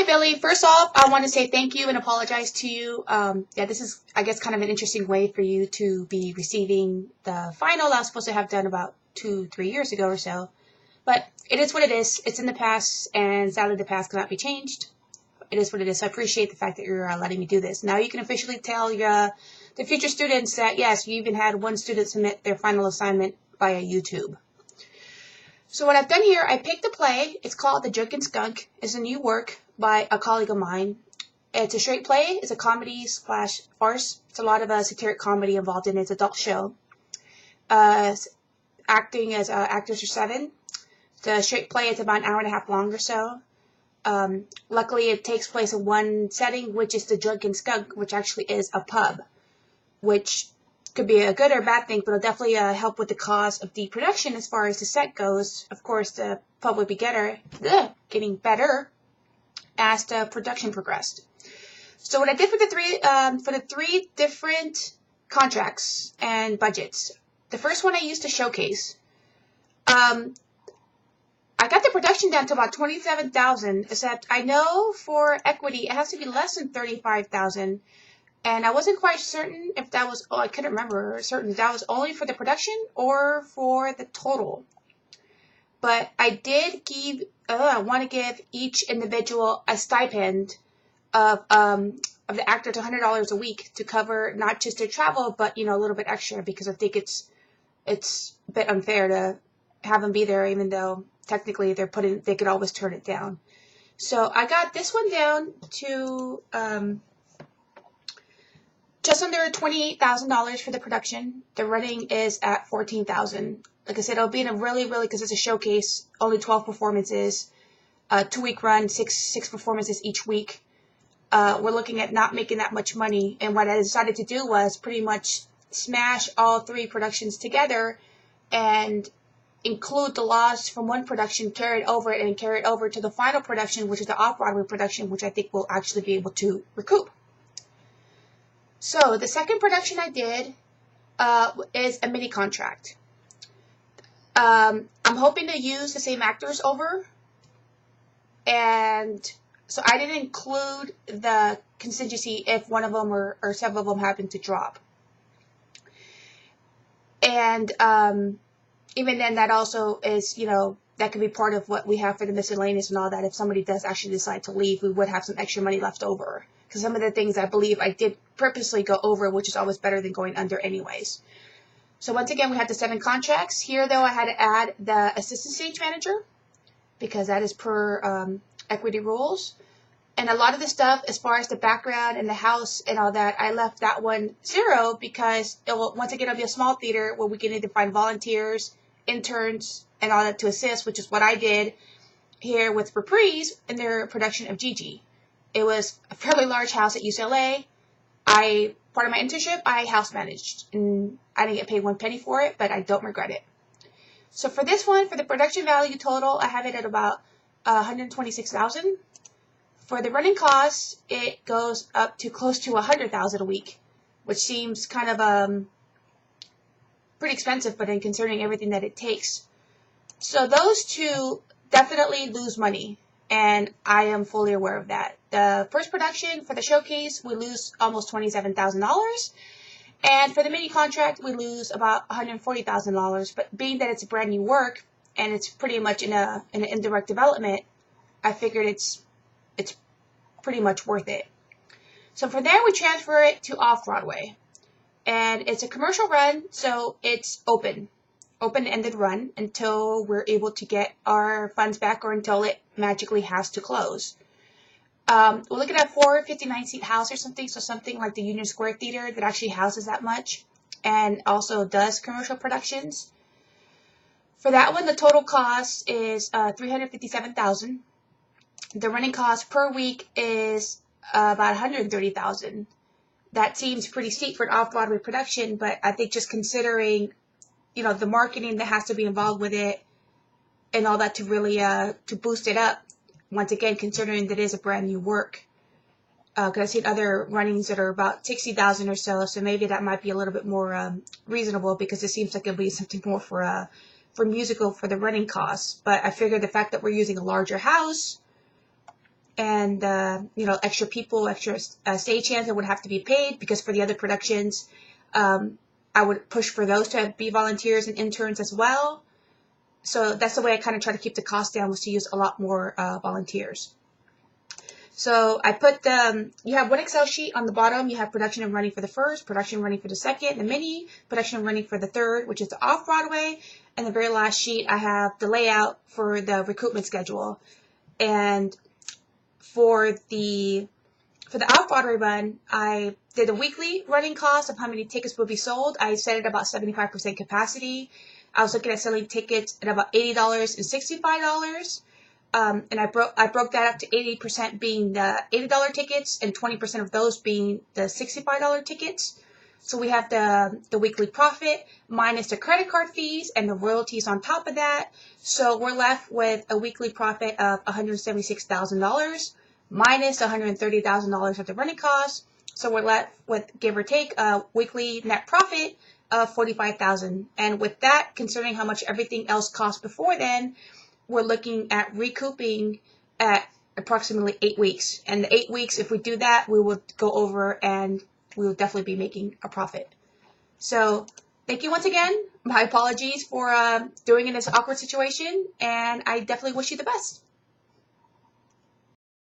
Hi, Billy. First off, I want to say thank you and apologize to you. Yeah, this is, I guess, kind of an interesting way for you to be receiving the final I was supposed to have done about 3 years ago or so. But it is what it is. It's in the past, and sadly, the past cannot be changed. It is what it is. So I appreciate the fact that you're letting me do this. Now you can officially tell the future students that, yes, you even had one student submit their final assignment via YouTube. So what I've done here, I picked a play. It's called The Drunken Skunk. It's a new work by a colleague of mine. It's a straight play. It's a comedy / farce. It's a lot of satiric comedy involved in it. It's an adult show. Acting as actors are 7. The straight play is about an hour and a half long or so. Luckily, it takes place in one setting, which is the Drunken Skunk, which actually is a pub, which could be a good or bad thing, but it'll definitely help with the cost of the production as far as the set goes. Of course, the pub would be getting better as the production progressed. So what I did for the three different contracts and budgets, the first one I used to showcase. I got the production down to about $27,000, except I know for equity it has to be less than $35,000. And I wasn't quite certain if that was, I couldn't remember certain if that was only for the production or for the total. But I did want to give each individual a stipend of the actor to $100 a week to cover not just their travel, but, a little bit extra, because I think it's a bit unfair to have them be there, even though technically they could always turn it down. So I got this one down to, just under $28,000 for the production. The running is at $14,000. Like I said, it'll be in a really, because it's a showcase, only 12 performances, 2-week run, six performances each week. We're looking at not making that much money. And what I decided to do was pretty much smash all 3 productions together and include the loss from one production, carry it over to the final production, which is the off-Broadway production, which I think we'll actually be able to recoup. So the second production I did is a mini contract. I'm hoping to use the same actors over, and so I didn't include the contingency if one of them or several of them happen to drop. And even then, that also is, that could be part of what we have for the miscellaneous and all that. If somebody does actually decide to leave, we would have some extra money left over. Because some of the things I believe I did purposely go over, which is always better than going under anyways. So once again, we had the 7 contracts. Here, though, I had to add the assistant stage manager, because that is per equity rules. And a lot of the stuff, as far as the background and the house and all that, I left that one 0, because once again, it'll be a small theater where we can either find volunteers, interns, and all that to assist, which is what I did here with Reprise in their production of Gigi. It was a fairly large house at UCLA. Part of my internship, I house managed, and I didn't get paid 1 penny for it, but I don't regret it. So for this one, for the production value total, I have it at about $126,000. For the running costs, it goes up to close to $100,000 a week, which seems kind of pretty expensive, but in considering everything that it takes. So those 2 definitely lose money, and I am fully aware of that. The first production for the showcase, we lose almost $27,000, and for the mini contract, we lose about $140,000. But being that it's a brand new work and it's pretty much in an indirect development, I figured it's pretty much worth it. So from there, we transfer it to off-Broadway, and it's a commercial run, so it's open-ended run until we're able to get our funds back or until it magically has to close. We're looking at 459-seat house or something, so something like the Union Square Theater that actually houses that much and also does commercial productions. For that one, the total cost is $357,000. The running cost per week is about $130,000. That seems pretty steep for an off-Broadway production, but I think just considering, the marketing that has to be involved with it and all that to really to boost it up. Once again, considering that it is a brand new work, because I've seen other runnings that are about $60,000 or so maybe that might be a little bit more reasonable, because it seems like it'll be something more for musical for the running costs. But I figured the fact that we're using a larger house, and extra people, extra stagehands that would have to be paid, because for the other productions, I would push for those to be volunteers and interns as well. So that's the way I kind of try to keep the cost down, was to use a lot more volunteers. So I put you have one Excel sheet on the bottom. You have production and running for the first, production running for the second, the mini, production running for the third, which is the off-Broadway. And the very last sheet, I have the layout for the recruitment schedule. And for the off-Broadway run, I did a weekly running cost of how many tickets would be sold. I set it about 75% capacity. I was looking at selling tickets at about $80 and $65. And I broke that up to 80% being the $80 tickets and 20% of those being the $65 tickets. So we have the weekly profit minus the credit card fees and the royalties on top of that. So we're left with a weekly profit of $176,000 minus $130,000 of the running costs. So we're left with, give or take, a weekly net profit of $45,000. And with that, considering how much everything else cost before then, we're looking at recouping at approximately 8 weeks. And the 8 weeks, if we do that, we will go over and we will definitely be making a profit. So thank you once again. My apologies for doing in this awkward situation, and I definitely wish you the best.